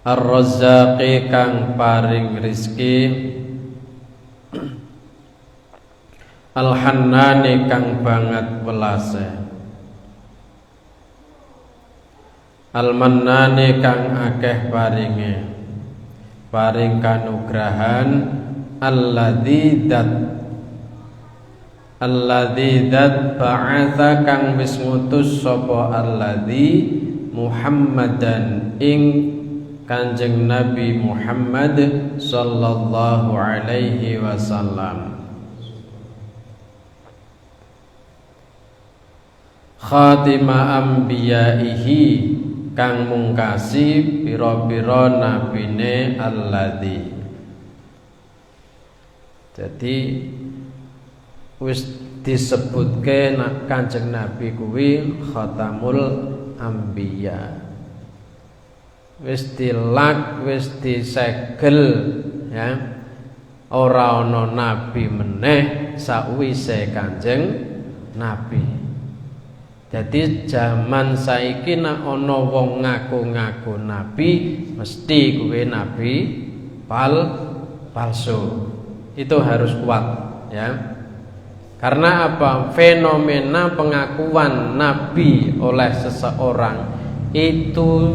Ar-Razzaqi kang paring rizki, Al-Hannani kang banget welase, Al-Mannani kang akeh paringe, paring kanugrahan, Alladzi dat ba'atha kang wis ngutus sapa alladzi Muhammadan ing Kanjeng Nabi Muhammad sallallahu alaihi wasallam, khatima ambiyaihi kang mungkasi pira-pira nabine alladzi. Jadi wis disebutke Kanjeng Nabi kuwi khatamul anbiya, wis dilak, wis disegel, ya, ora ana nabi meneh sakwise Kanjeng Nabi. Jadi zaman saiki nek ana wong ngaku-ngaku nabi, mesti kuwi nabi palsu. Itu harus kuat, ya. Karena apa? Fenomena pengakuan nabi oleh seseorang itu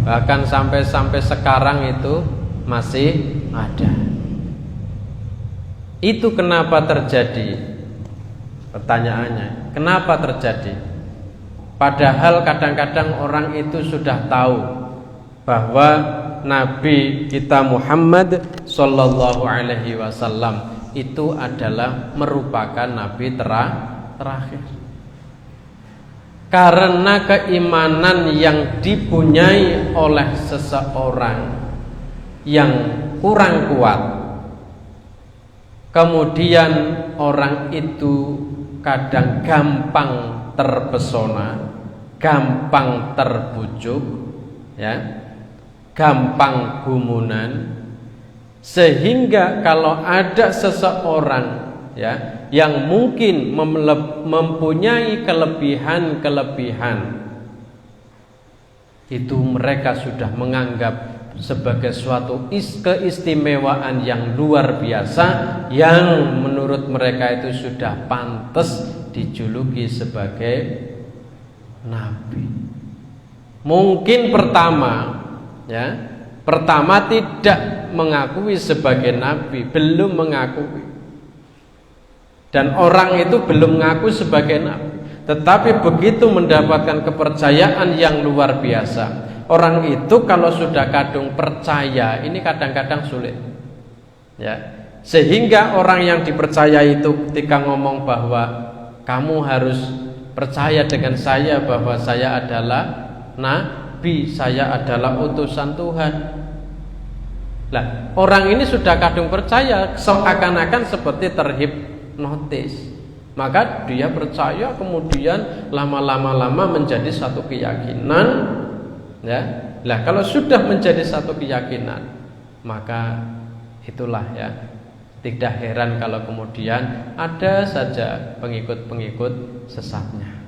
bahkan sampai sekarang itu masih ada. Itu kenapa terjadi? Pertanyaannya, kenapa terjadi? Padahal kadang-kadang orang itu sudah tahu bahwa Nabi kita Muhammad sallallahu alaihi wasallam itu adalah merupakan nabi terakhir. Karena keimanan yang dipunyai oleh seseorang yang kurang kuat, kemudian orang itu kadang gampang terpesona, gampang terbujuk, ya, gampang gumunan, sehingga kalau ada seseorang, ya, yang mungkin mempunyai kelebihan-kelebihan, itu mereka sudah menganggap sebagai suatu keistimewaan yang luar biasa, yang menurut mereka itu sudah pantas dijuluki sebagai nabi. Mungkin pertama tidak mengakui sebagai nabi, belum mengakui, dan orang itu belum mengaku sebagai nabi. Tetapi begitu mendapatkan kepercayaan yang luar biasa, orang itu kalau sudah kadung percaya, ini kadang-kadang sulit, ya. Sehingga orang yang dipercaya itu ketika ngomong bahwa kamu harus percaya dengan saya bahwa saya adalah nabi, saya adalah utusan Tuhan. Lah, orang ini sudah kadung percaya, seakan-akan seperti terhipnotis. Maka dia percaya, kemudian lama-lama menjadi satu keyakinan, ya. Lah, kalau sudah menjadi satu keyakinan, maka itulah, ya, tidak heran kalau kemudian ada saja pengikut-pengikut sesatnya.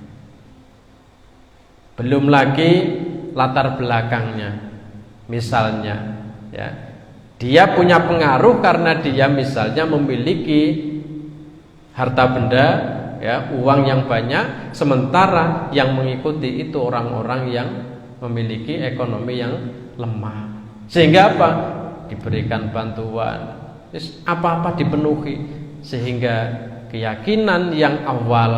Belum lagi latar belakangnya. Misalnya, ya, dia punya pengaruh karena dia misalnya memiliki harta benda, ya, uang yang banyak, sementara yang mengikuti itu orang-orang yang memiliki ekonomi yang lemah. Sehingga apa? Diberikan bantuan, apa-apa dipenuhi, sehingga keyakinan yang awal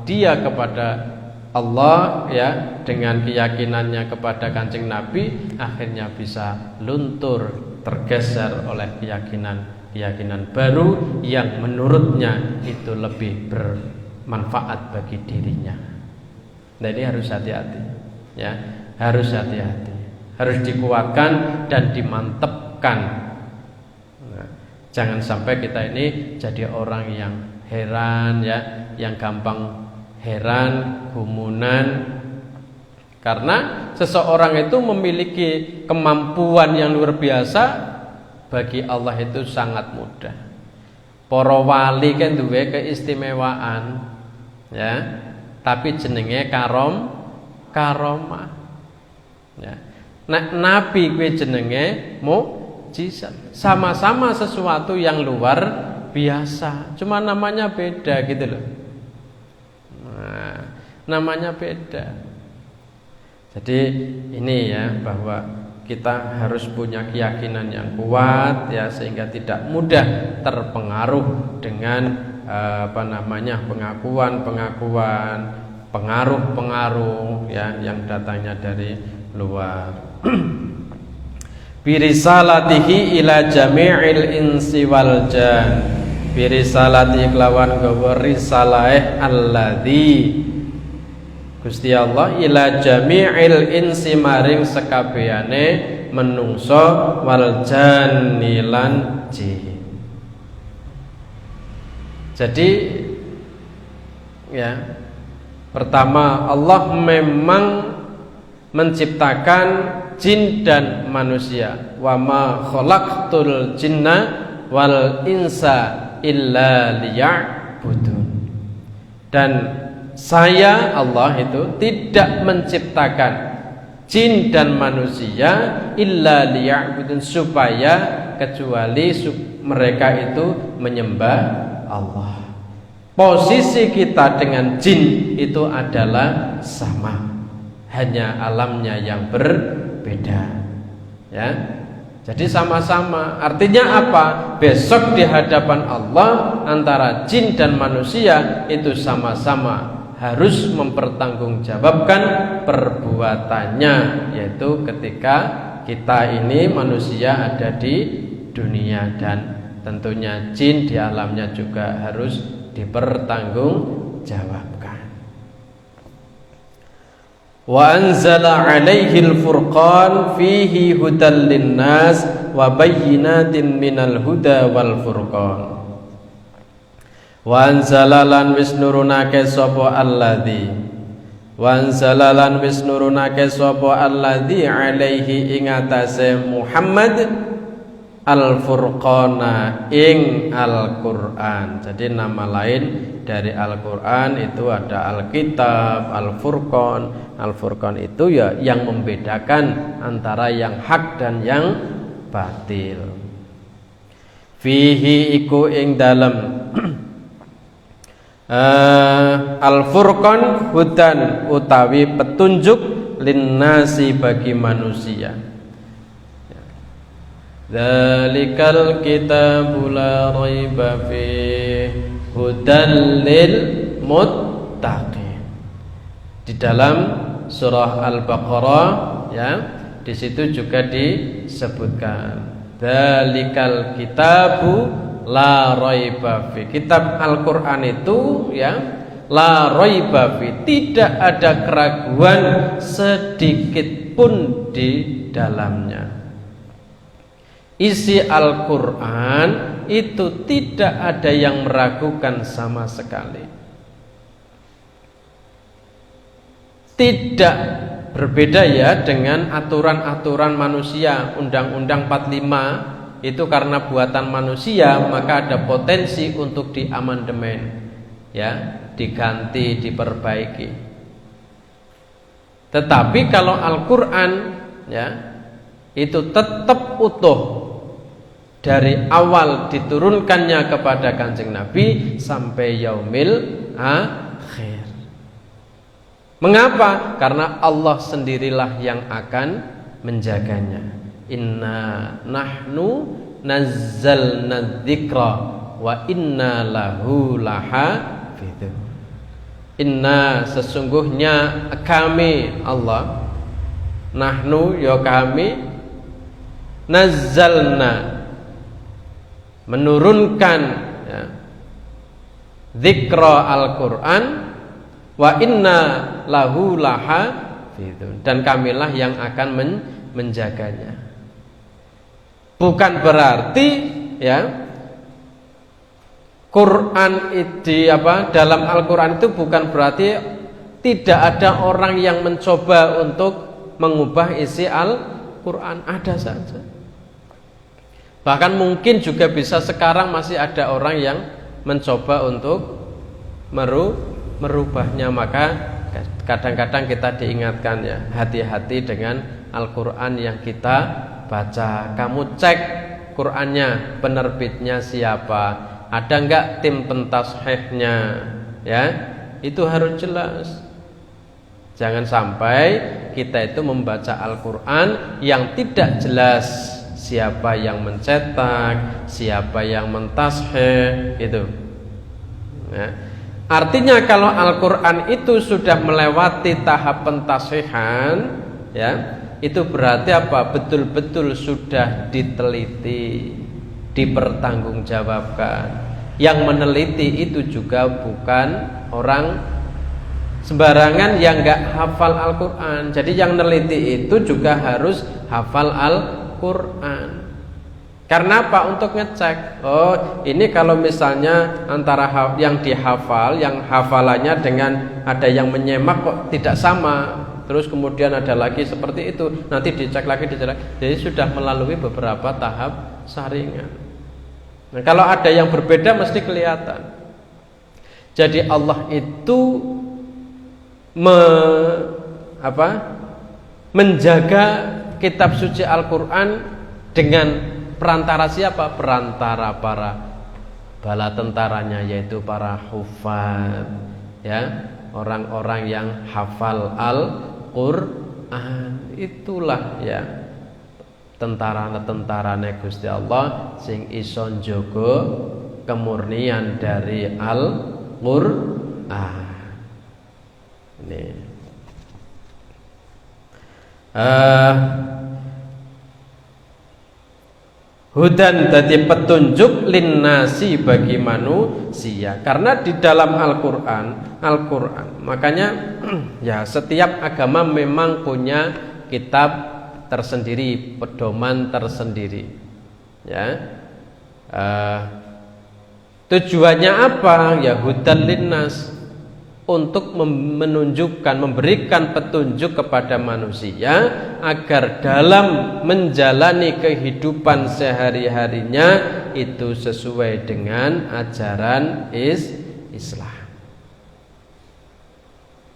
dia kepada Allah, ya, dengan keyakinannya kepada Kanjeng Nabi akhirnya bisa luntur, tergeser oleh keyakinan baru yang menurutnya itu lebih bermanfaat bagi dirinya. Nah, ini harus hati-hati, ya, harus hati-hati, harus dikuatkan dan dimantapkan. Nah, jangan sampai kita ini jadi orang yang heran, ya, yang gampang heran, gumunan. Karena seseorang itu memiliki kemampuan yang luar biasa, bagi Allah itu sangat mudah. Para wali kan duwe keistimewaan, ya, tapi jenenge karomah, ya. Nek nabi kuwi jenenge mukjizat. Sama-sama sesuatu yang luar biasa, cuma namanya beda gitu loh. Nah, namanya beda. Jadi ini ya, bahwa kita harus punya keyakinan yang kuat ya, sehingga tidak mudah terpengaruh dengan pengakuan-pengakuan, pengaruh-pengaruh ya yang datangnya dari luar. Birisalatihi ila jami'il insi wal jan. Birisalati kelawan gawa risalah alladzi Gusti Allah ila jami'il insi maring sekabehane menungso wal janni lan jin. Jadi ya, pertama Allah memang menciptakan jin dan manusia. Wa ma khalaqtul jinna wal insa illa liya'budun. Dan saya Allah itu tidak menciptakan jin dan manusia illa liya'budun, supaya kecuali mereka itu menyembah Allah. Posisi kita dengan jin itu adalah sama, hanya alamnya yang berbeda ya. Jadi sama-sama. Artinya apa? Besok di hadapan Allah antara jin dan manusia itu sama-sama harus mempertanggungjawabkan perbuatannya, yaitu ketika kita ini manusia ada di dunia, dan tentunya jin di alamnya juga harus dipertanggungjawabkan. Wa anzala 'alaihil furqan fihi hudal linnas wa bayyinatin minal huda wal furqan. Wa anzala lan wis nurunake sapa alladzi wa anzala lan wis nurunake sapa alladzi 'alaihi ing atase Muhammad al-furqana ing Al-Qur'an. Jadi nama lain dari Al-Qur'an itu ada Alkitab, Al-Furqan. Al-Furqan itu ya yang membedakan antara yang hak dan yang batil. Fihi iku ing dalem Al-Furqan hudan utawi petunjuk linnasi bagi manusia. Dzalikal kitabu la raiba fihi hudan lil muttaqin. Di dalam surah Al-Baqarah ya, di situ juga disebutkan dzalikal kitabu la raiba fi. Kitab Al-Qur'an itu ya, la raiba fi, tidak ada keraguan sedikit pun di dalamnya. Isi Al-Qur'an itu tidak ada yang meragukan sama sekali. Tidak berbeda ya dengan aturan-aturan manusia. Undang-Undang 45 itu karena buatan manusia, maka ada potensi untuk diamandemen ya, diganti, diperbaiki. Tetapi kalau Al-Qur'an ya, itu tetap utuh dari awal diturunkannya kepada Kanjeng Nabi sampai yaumil akhir. Mengapa? Karena Allah sendirilah yang akan menjaganya. Inna nahnu nazzalna dzikra wa inna lahu lahafidun. Inna, sesungguhnya kami Allah, nahnu ya kami, nazzalna menurunkan ya, dzikra Al-Qur'an, wa inna lahu lahafidun, dan kamilah yang akan menjaganya. Bukan berarti ya Quran itu dalam Al-Qur'an itu bukan berarti tidak ada orang yang mencoba untuk mengubah isi Al-Qur'an, ada saja. Bahkan mungkin juga bisa sekarang masih ada orang yang mencoba untuk merubahnya, maka kadang-kadang kita diingatkan ya, hati-hati dengan Al-Quran yang kita baca. Kamu cek Qurannya, penerbitnya siapa, ada enggak tim pentashihnya, ya, itu harus jelas. Jangan sampai kita itu membaca Al-Quran yang tidak jelas siapa yang mencetak, siapa yang mentashih, gitu. Ya. Artinya kalau Al-Quran itu sudah melewati tahap pentashihan, ya, itu berarti apa? Betul-betul sudah diteliti, dipertanggungjawabkan. Yang meneliti itu juga bukan orang sembarangan yang nggak hafal Al-Quran. Jadi yang meneliti itu juga harus hafal Al-Quran. Karena apa? Untuk ngecek. Oh, ini kalau misalnya antara yang dihafal, yang hafalannya dengan ada yang menyemak kok tidak sama. Terus kemudian ada lagi seperti itu. Nanti dicek lagi, dicek lagi. Jadi sudah melalui beberapa tahap saringan. Nah, kalau ada yang berbeda mesti kelihatan. Jadi Allah itu menjaga kitab suci Al-Quran dengan perantara siapa? Perantara para bala tentaranya, yaitu para hufaz, ya, orang-orang yang hafal Al-Quran. Itulah ya tentara-tentarane Gusti Allah sing iso njaga kemurnian dari Al-Quran. Ini hudan, dadi petunjuk linnasi, bagi manusia. Karena di dalam Al-Quran, makanya ya setiap agama memang punya kitab tersendiri, pedoman tersendiri, ya. Tujuannya apa? Ya hudan linnas, untuk menunjukkan, memberikan petunjuk kepada manusia agar dalam menjalani kehidupan sehari-harinya itu sesuai dengan ajaran Islam.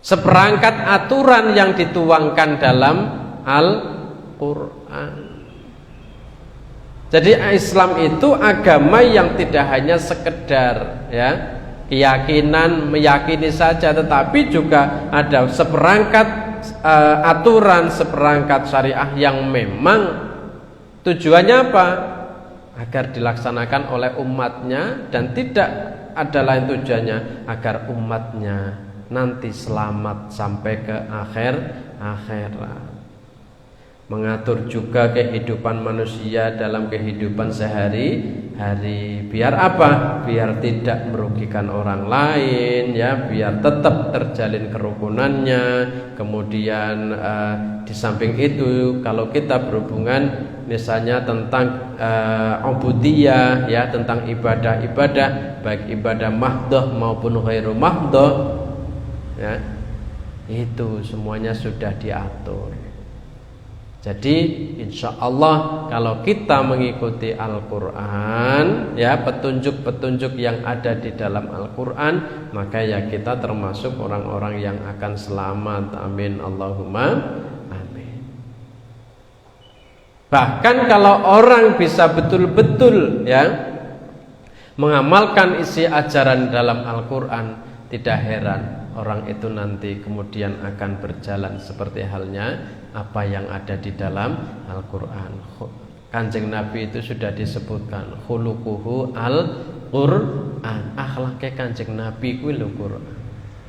Seperangkat aturan yang dituangkan dalam Al-Quran. Jadi Islam itu agama yang tidak hanya sekedar, ya, keyakinan, meyakini saja, tetapi juga ada seperangkat aturan, seperangkat syariah yang memang tujuannya apa? Agar dilaksanakan oleh umatnya, dan tidak ada lain tujuannya agar umatnya nanti selamat sampai ke akhirat. Mengatur juga kehidupan manusia dalam kehidupan sehari-hari. Biar apa? Biar tidak merugikan orang lain, ya, biar tetap terjalin kerukunannya. Kemudian di samping itu kalau kita berhubungan misalnya tentang ubudiyah, ya, tentang ibadah-ibadah, baik ibadah mahdoh maupun ghairu mahdoh, ya, itu semuanya sudah diatur. Jadi insya Allah kalau kita mengikuti Al-Quran, ya, petunjuk-petunjuk yang ada di dalam Al-Quran, maka ya kita termasuk orang-orang yang akan selamat. Amin, Allahumma amin. Bahkan kalau orang bisa betul-betul, ya, mengamalkan isi ajaran dalam Al-Quran, tidak heran orang itu nanti kemudian akan berjalan seperti halnya apa yang ada di dalam Al-Quran. Kanjeng Nabi itu sudah disebutkan khuluquhu Al-Quran, akhlaknya Kanjeng Nabi kuwi lho Quran.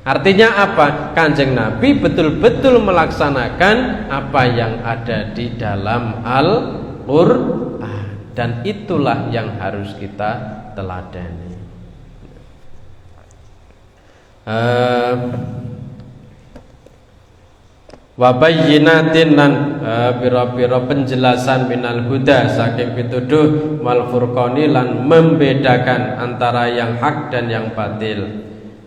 Artinya apa? Kanjeng Nabi betul-betul melaksanakan apa yang ada di dalam Al-Quran, dan itulah yang harus kita teladani. Wa bayyinatin lan pira-pira penjelasan minal huda saking pituduh, wal furqani lan membedakan antara yang hak dan yang batil.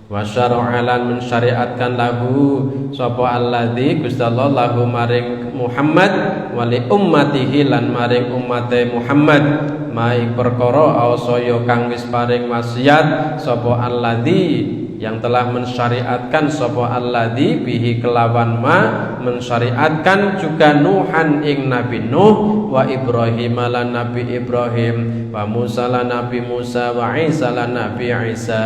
Wa syara'alan mensyariatkan lahu sapa alladzi Gusti Allah lahu maring Muhammad wali ummatihi lan maring ummate Muhammad mai perkara awsaya kang wis paring wasiat sapa alladzi yang telah mensyariatkan sapa alladzi bihi kelawan ma mensyariatkan juga Nuhan ing Nabi Nuh wa Ibrahim lan Nabi Ibrahim wa Musa lan Nabi Musa wa Isa lan Nabi Isa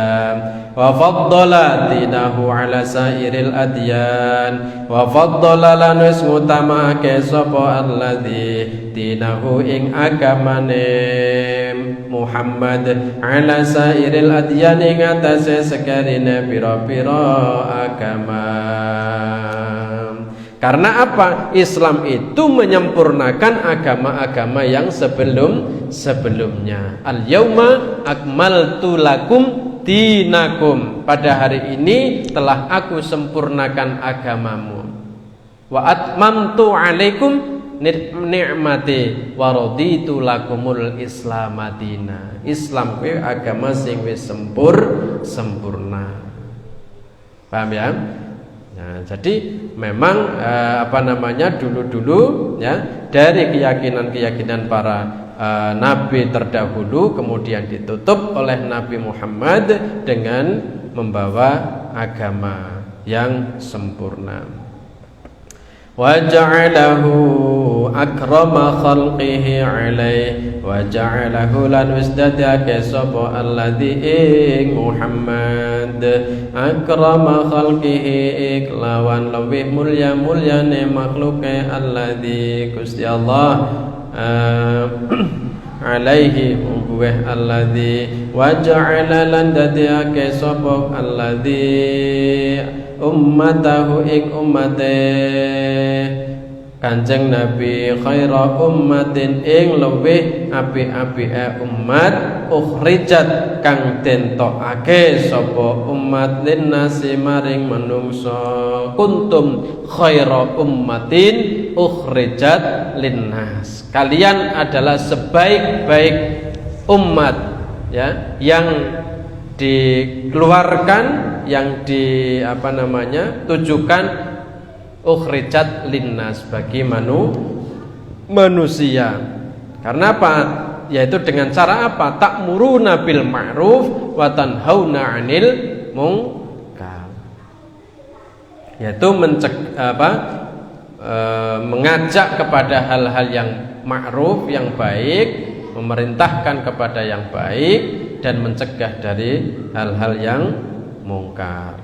wa faddala dinahu ala sairil adyan wa faddala lan wis ngutamake sapa alladzi dinahu ing agamane Muhammad ala sairil adyan ing atase sekarine pira-pira agama. Karena apa? Islam itu menyempurnakan agama-agama yang sebelumnya. Al-yauma akmaltu lakum dinakum. Pada hari ini telah aku sempurnakan agamamu. Wa atmamtu alaikum ni'mati wa raditu lakumul Islam madina. Islam kuwi agama sing wis sempurna. Paham ya? Nah, jadi memang dulu-dulu ya dari keyakinan-keyakinan para nabi terdahulu kemudian ditutup oleh Nabi Muhammad dengan membawa agama yang sempurna. Wa ja'alahu akrama khalqihi alaih wa ja'alahu lan wisdadake sapa alladzi ing Muhammad akrama khalqihi iklawan lebih mulyane makhluke alladzi Gusti Allah alaihi ubuh alladzi wa ja'ala lan dadiake sapa alladzi ummatahu ing ummate Kanjeng Nabi khaira ummatin ing luwih apik-apike umat ukhrijat kang den tokake sapa umat linnasi maring manungsa kuntum khaira ummatin ukhrijat linnas. Kalian adalah sebaik-baik umat ya yang dikeluarkan yang tujukan ukhrijat linnas bagi manusia. Karena apa? Yaitu dengan cara apa? Ta'muruna bil ma'ruf wa tanhauna 'anil munkar. Yaitu mengajak kepada hal-hal yang ma'ruf, yang baik, memerintahkan kepada yang baik dan mencegah dari hal-hal yang mungkar.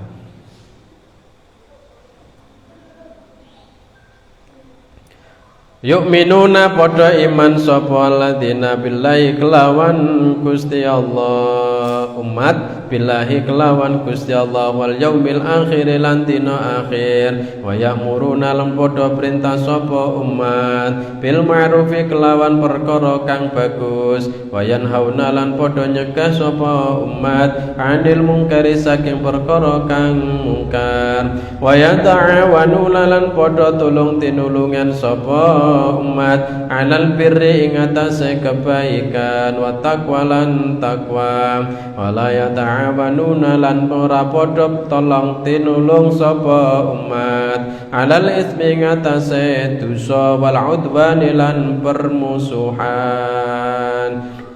Yu'minuna padha iman sapa alladzina billahi kelawan Gusti Allah umat billahi kelawan Gusti Allah wal yaumil akhir lan dina akhir wa ya'muruna lan padha perintah sapa umat bil ma'rufi kelawan perkara kang bagus wa yanhauna lan padha nyegah sapa umat 'anil munkari saking perkara kang mungkar wa yata'awanu lan padha tulung tinulungan sapa umat alal birri ing atase kebaikan wa taqwa lan takwa wala yata'awanuna lan ora padha tolong tinulung sapa umat alal ismi ing atase dosa wal udwani lan permusuhan.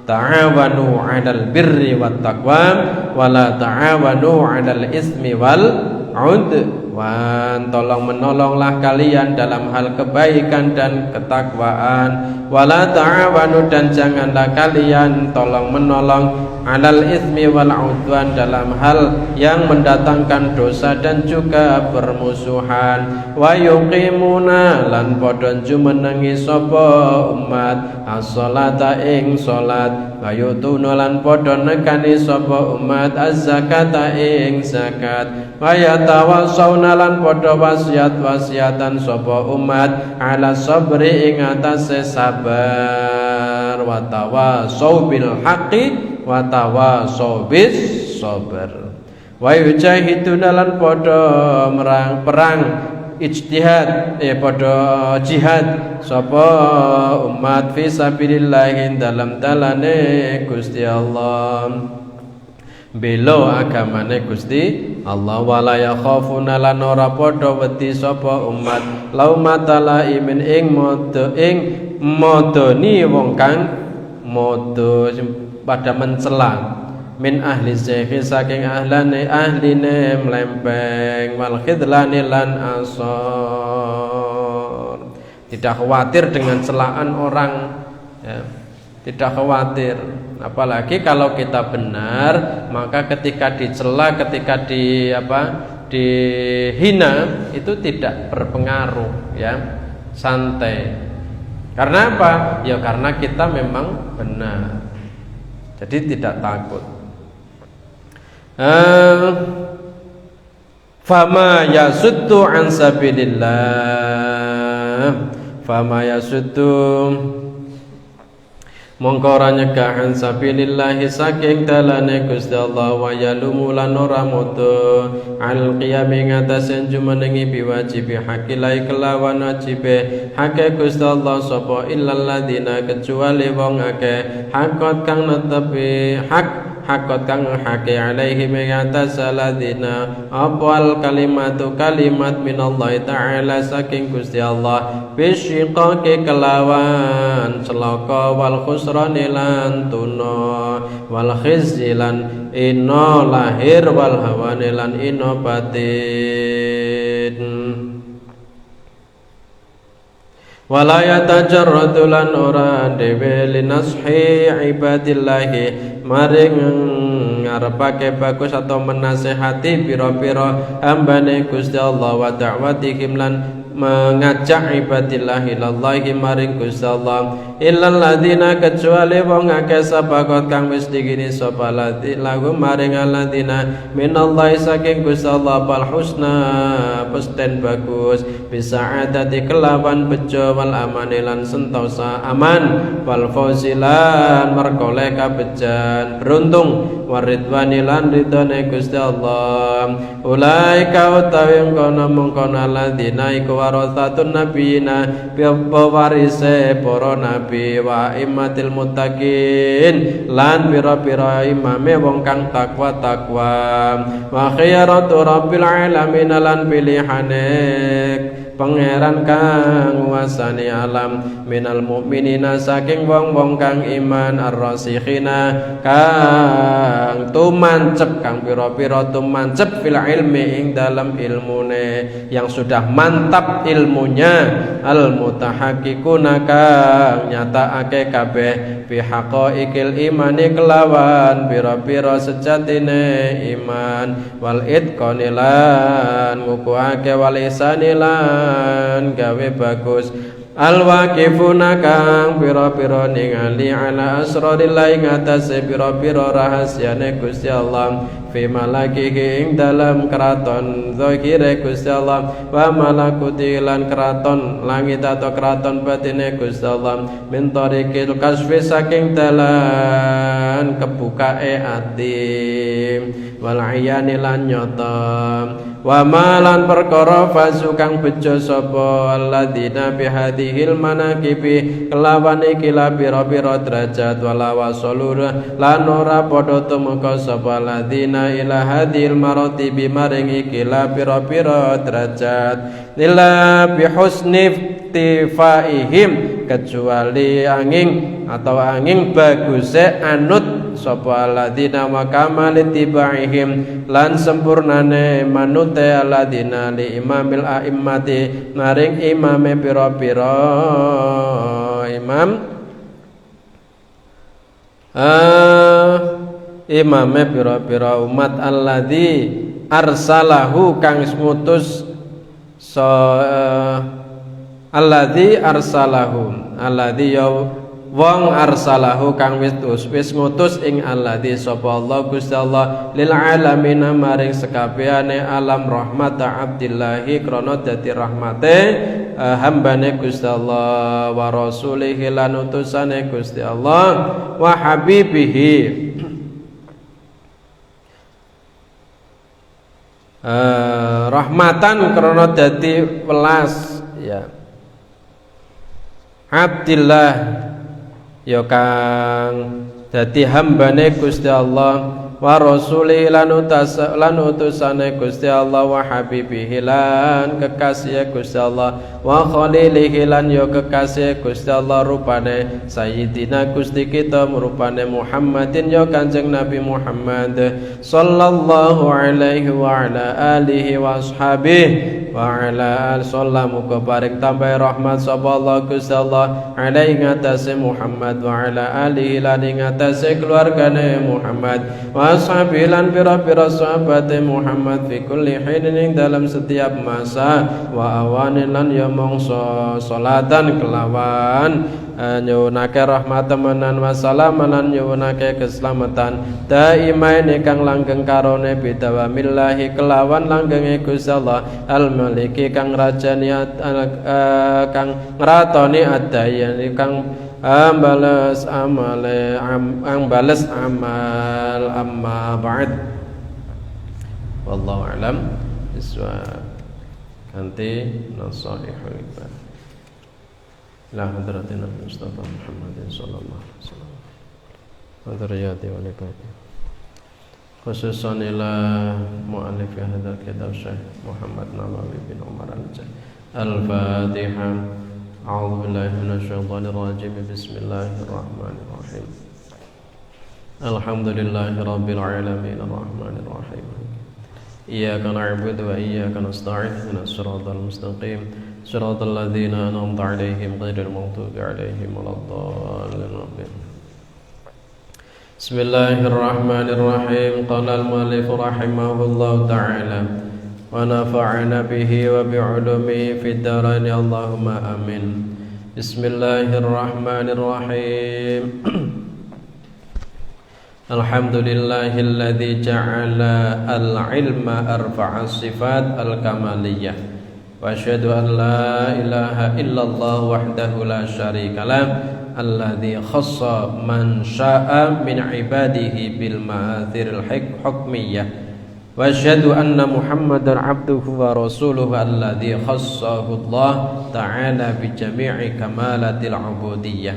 Ta'awanu 'alal birri wat taqwa wala ta'awanu 'alal ismi wal udwan. Tolong menolonglah kalian dalam hal kebaikan dan ketakwaan. Wala ta'awanu dan janganlah kalian tolong menolong 'alal ismi wal udwan dalam hal yang mendatangkan dosa dan juga permusuhan. Wa yuqimuna lan padha jumenengi sapa umat as-shalata ing salat wa yutuna lan padha nekani sapa umat az-zakata ing zakat wa yatawassawna lan padha wasiat-wasiatan sapa umat ala sabri ing atase sabar wa tawassaw bil haqqi wa tawassaw bis sabr wa yujahiduna lan padha perang ijtihad padha jihad sapa umat fi sabilillah dalam dalane Gusti Allah belo agamane Gusti Allah wala yakhafuna lan ora padha wedi sapa umat laumata laimin ing modoni wong kang modo pada mencela min ahli zikhi saking ahline mlempeng wal khidlani lan asor. Tidak khawatir dengan celaan orang ya. Tidak khawatir. Apalagi kalau kita benar, maka ketika dicela, ketika dihina itu tidak berpengaruh ya. Santai. Karena apa? Ya karena kita memang benar. Jadi tidak takut. Fama yasuddu an sabilillah. Fama yasuddu mongko ora nyegah an sabilillahi saking dalane Gusti Allah wa yalumulan ora mutu al qiyami ngatasen jumenengi biwajibi hakilai kelawan wajibe hake Gusti Allah sapa illal ladina kecuali wong akeh hakot kang netepi hakot kang hake alaihi mengatas saladina apal kalimatu kalimat minallahi ta'ala saking Gusti Allah bisyiqaqi kelawan celaka wal khusrani lan tuna wal khizyi lan ino lahir wal hawani lan ino batin wala yatajarradu lan ora dewe linashi ibadillahi maring ngarepake bagus atau menasehati pira-pira hambane Gusti Allah wa da'watihim lan mengajak ibadillah ilallahi maring Gusti Allah illal ladina kecuali wong akeh sabaqat kang wis digini sapa ladina maring ladina minallahi saking Gusti Allah bal husna pesten bagus bisa adati kelawan bejo wal amani lan sentosa aman wal fauzilan merkoleh kabejan beruntung waridwani lan ridhone Gusti Allah ulaika utawi kono mengkono ladina iku warathatun nabiyina pewarise para nabi wa immatil muttaqin lan pira-pira imame wong kang takwa wa khiyaratu rabbil alamin lan pilihane pangeran kang nguasani alam minal mukminina saking wong-wong kang iman ar-rasikhina kang tumancep kang pira-pira tumancep fil ilmi ing dalam ilmune yang sudah mantap ilmunya al mutahaqqiquna kang nyatakake kabeh fi haqaiqil imani kelawan pira-pira sejatine iman wal itqanilan ngukuake wal isanilan gawe bagus al waqifuna kang pira-pira ningali ala asrarillahi ngatasé pira-pira rahasiane Gusti Allah fi malakihi ing dalam keraton zahire Gusti Allah wa malakuti lan keraton langit atau keraton batine Gusti Allah min tariqil kasfi saking dalan kebukae ati wal ayani lan nyata wa malan perkara fasu kang bejo sapa alladzina bi hadhil manaqibi kelawan iki la pira-pira derajat wala wasalur lan ora padha tumeka sapa alladzina ila hadhil maratibi maring iki la pira-pira derajat illa bi husni tifaihim kecuali angin atau angin baguse anut sapa alladzina wa kamalitibaihim lan sempurnane manute alladzina li imamil a'immati maring imame pira-pira imam imame pira-pira umat alladzi arsalahu kang ngutus alladzi arsalahu alladzi wong arsalahu kang wis ngutus ing alladzi sapa Allah Gusti Allah lil alamin maring sekabehane alam rahmat abdillahi krana dadi rahmate hambane Gusti Allah wa rasulihi lan utusane Gusti Allah wa habibihi rahmatan krana dadi welas ya abdillah ya kang dadi hambane Gusti Allah wa rasuli lan utusane Gusti Allah wa habibihi lan kekasih Gusti Allah wa khalilihi lan yo kekasih Gusti Allah rupane sayyidina Gusti kita rupane Muhammadin yo Kanjeng Nabi Muhammad sallallahu alaihi wa ala alihi wa ashabihi wa ala al-sallamu paring tambah rahmat sapa Allah Gusti Allah alaihi ngatasi Muhammad wa ala alihi lan ngatasi keluargane Muhammad wa ashabihi lan pira-pira sahabat Muhammad fi kulli hinin dalam setiap masa wa awanin lan ya mongso salatan kelawan nyuwunake rahmat temenan wa salaman lan nyuwunake keselamatan daimain kang langgeng karone bidawamillahi kelawan langgenge Gusti Allah al-maliki kang rajani kang ngratoni adayan kang bales amale bales amal amma ba'd wallahu alam bisawab ganti nasaihul ibad la hadratina Mustafa Muhammadin sallallahu alaihi wasallam wa dzurriyyati wa nikmati khususan ila mu'allif hadzal kitab Syekh Muhammad Nawawi bin Umar al-Fatihah. A'udzu billahi minasyaitonir rajim. Bismillahirrahmanirrahim. Alhamdulillahi rabbil alamin arrahmanir rahim. Iyyaka na'budu wa iyyaka nasta'in ihdinas siratal mustaqim siratal ladzina an'amta 'alaihim ghairil maghdubi 'alaihim waladdallin. Bismillahirrahmanirrahim. Qala al-mu'allif rahimahullahu ta'ala wa nafa'ana bihi wa bi'ulumihi fid dharain Allahumma amin. Bismillahirrahmanirrahim. Alhamdulillahilladzi ja'ala al-ilma arfa'a sifat al-kamaliyah wa asyhadu an la ilaha illallah wahdahu la syarikalah alladzi khassa man syaa min ibadihi bil ma'athiril hukmiyah wa asyhadu anna Muhammadar abduhu wa rasuluhu alladzi khassahu Allah ta'ala bi jami'i kamalatil ubudiyyah.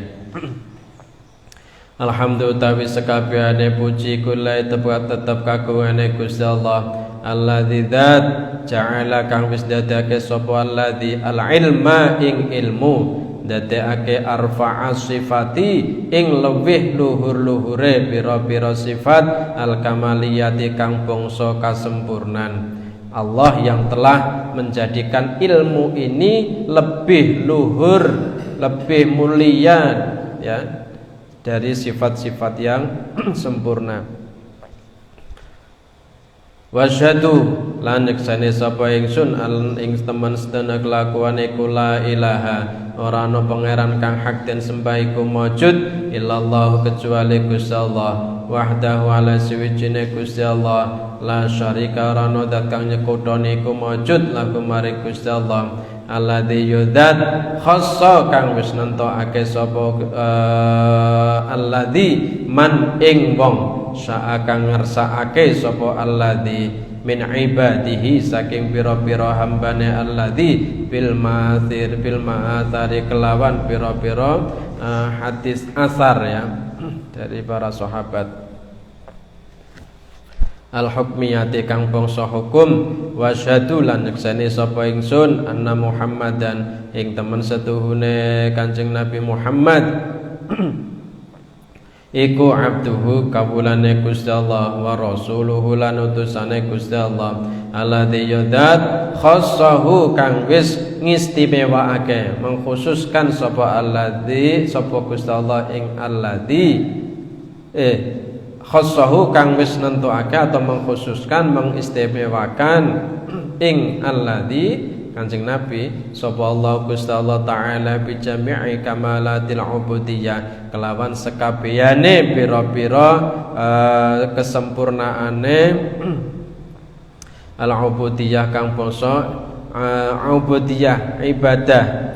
Alhamdulillah sekabehane puji kula tetep kagungane Gusti Allah alladzi dzat ja'ala kang wis dadake sapa alladzi al-ilma ing ilmu dadekake arfa'a sifati ing luwih luhur-luhure pira-pira sifat al-kamaliyati kang bangsa kasempurnan. Allah yang telah menjadikan ilmu ini lebih luhur, lebih mulia ya dari sifat-sifat yang sempurna. Wasyhadu lan yeksane sapa ingsun ing temen sedana kelakuan iku la ilaha ora ana pangeran kang hak den sembah iku maujud illallah kecuali Gusti Allah wahdahu ala siwijine Gusti Allah la syarika ora ana zat kang nyekutoni iku maujud lagu maring Gusti Allah alladzi yudzat khassa kang wis nentokake sapa alladzi man ing wong syaa kang ngersakake sapa alladzi min ibadihi saking pira-pira hambane alladzi bil ma'athari kelawan pira-pira hadis asar ya dari para sahabat al-hukmiyati kang bangsa hukum wa syahadu lan nyekseni sapa ingsun anna Muhammadan ing temen setuhune Kanjeng Nabi Muhammad iku abduhu kawulane Gusti Allah wa rasuluhu lan utusane Gusti Allah alladzi yudzat khassahu kang wis ngistimewaake mengkhususkan sapa alladzi sapa Gusti Allah ing alladzi khassahu kang wis nentukake atau mengkhususkan mengistimewakan ing alladzi Kanjeng Nabi sapa Allah Gusti Allah taala bi jami'i kamalatil ubudiyyah kelawan sekabehane pira-pira kesempurnaane al ubudiyyah kang bangsa ubudiyyah ibadah.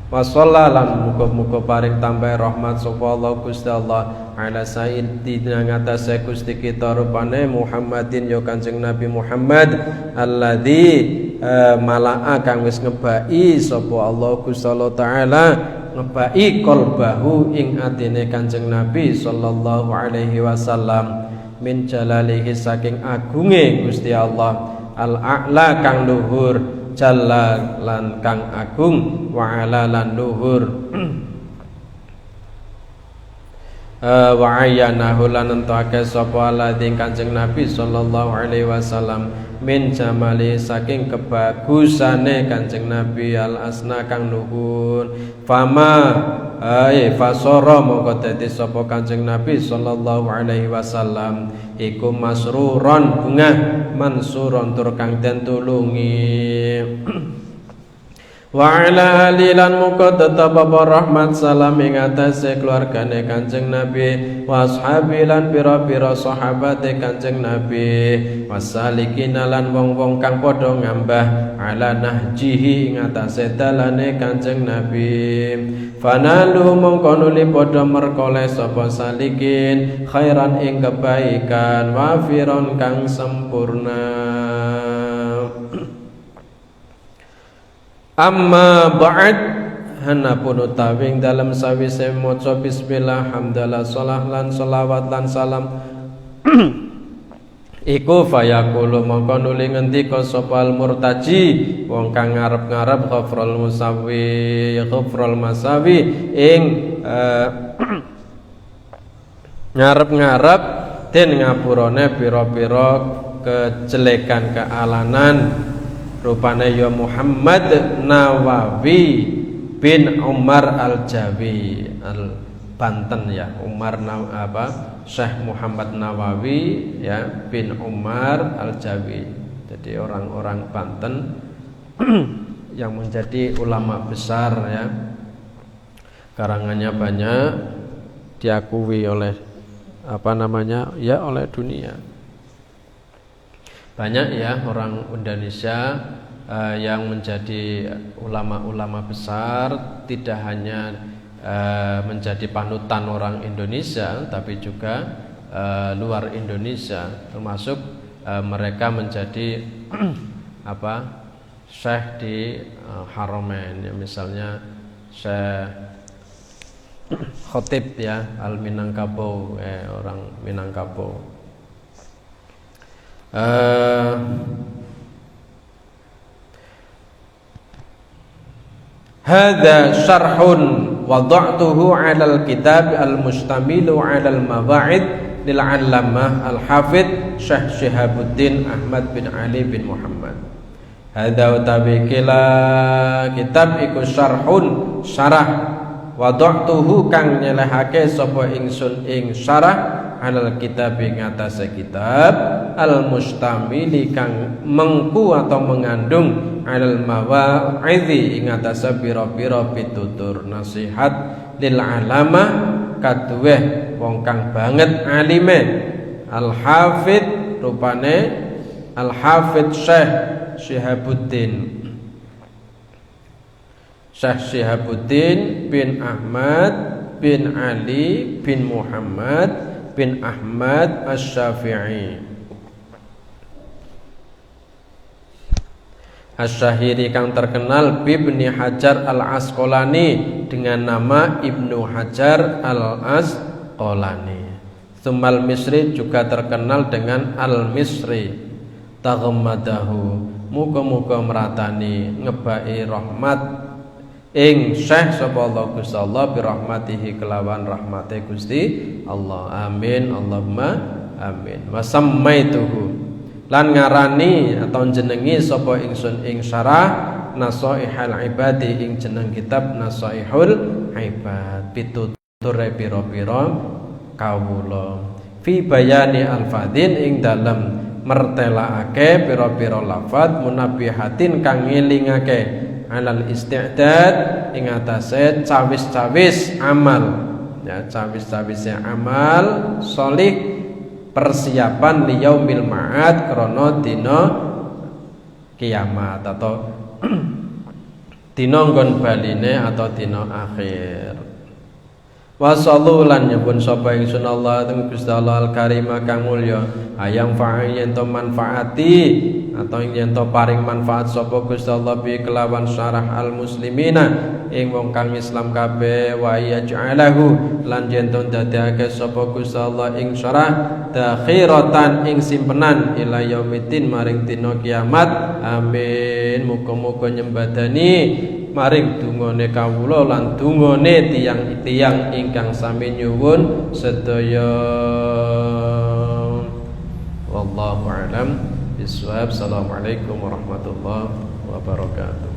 Wassallalan muga-muga paring tambah rahmat sapa Allah Gusti Allah ala sayyidina ngatasé Gusti kita rupane Muhammadin ya Kanjeng Nabi Muhammad alladzi mala'a kang wis ngebai sapa Allah Gusti Allah taala ngebai qalbahu ing atine Kanjeng Nabi sallallahu alaihi wasallam min jalalihi saking agunge Gusti Allah al-a'la kang luhur jalla lan kang agung wa ala lan luhur wa ayyanahu lan entake sapa ladzi Kanjeng Nabi sallallahu alaihi wasallam min jamali saking kebagusane Kanjeng Nabi al asna kang luhur fama fasara mongko dadi sapa Kanjeng Nabi sallallahu alaihi wasallam iku masruron bungah mansuron tur kang den tulungi wa ala alilan muka tetap apa rahmat salam ing atase keluargane Kanjeng Nabi wa ashabi lan pira-pira sahabate Kanjeng Nabi wasalikin lan wong-wong kang padha ngambah ala nahjihi ing atase dalane Kanjeng Nabi fanalu mongko nuli padha merkoleh sapa salikin khairan ing kebaikan wafiron kang sempurna. Amma ba'd hanapun utawi dalam sawise maca bismillah hamdalah shalah lan shalawat lan salam iku fayaqulu mongko nuli ngendika sapa murtaji wong kang ngarep-ngarep ghafrul masawi ing ngarep-ngarep den ngapurane pira-pira kejelekan kealanan rupane ya Muhammad Nawawi bin Umar Al-Jawi Banten ya Umar Syekh Muhammad Nawawi ya bin Umar Al-Jawi. Jadi orang-orang Banten yang menjadi ulama besar ya. Karangannya banyak diakui oleh oleh dunia. Banyak ya orang Indonesia yang menjadi ulama-ulama besar, tidak hanya menjadi panutan orang Indonesia, tapi juga luar Indonesia, termasuk mereka menjadi syekh di Haramain ya, misalnya Syekh Khotib ya Al-Minangkabau orang Minangkabau. Hadza syarhun wada'tuhu 'alal kitab al-mustamilu 'alal mawa'id lil 'allamah al-hafidz Syekh Syihabuddin Ahmad bin Ali bin Muhammad. Hadza utawi kitab iku syarhun syarah wada'tuhu kang nyelehake sapa ingsun ing syarah alal kitab ing atase kitab al mustamili kang mengku atau mengandung alal mawa'idhi ing atase pira-pira pitutur nasihat lil alamah kaduweh wong kang banget alime al hafid rupane al hafid Syekh Syihabuddin bin Ahmad bin Ali bin Muhammad bin Ahmad Asy-Syafi'i Asy-Syahiri kang terkenal Ibnu Hajar Al-Asqalani dengan nama Ibnu Hajar Al-Asqalani. Tsummal Misri juga terkenal dengan Al-Misri. Taghammadahu muga-muga meratani ngebai rahmat ing Syekh sapa Allah Gusti Allah bi rahmatihi kelawan rahmate Gusti Allah. Amin Allahumma amin. Wa sammaituhu lan ngarani atau jenengi sapa ingsun ing syarah Nasaihul Ibadi ing jeneng kitab Nasaihul Ibad pituture pira-pira kawula fi bayani alfadin ing dalem mertelaake pira-pira lafaz munabihatin kang ngelingake alal isti'dad ing atase cawis-cawis amal ya, cawis-cawise amal sholih persiapan liyaumil ma'ad krana dina kiamat atau dina nggon baline atau dina akhir. Wa sallu lan nyebun sapa ingsun Allah teng Gusti Allah Al-Karim kang mulya ayang fa'i yen to manfaati atau yen to paring manfaat sapa Gusti Allah bi kelawan syarah al-muslimina ing wong kang Islam kabeh wa yaj'alahu lan yen to dadekake sapa Gusti Allah ing syarah dakhiratan ing simpenan ila yaumiddin maring dina kiamat amin muga-muga nyembadani maring dungane kawula lan dungane tiyang-tiyang ingkang sami nyuwun sedaya. Wallahu a'lam bishawab. Assalamualaikum warahmatullahi wabarakatuh.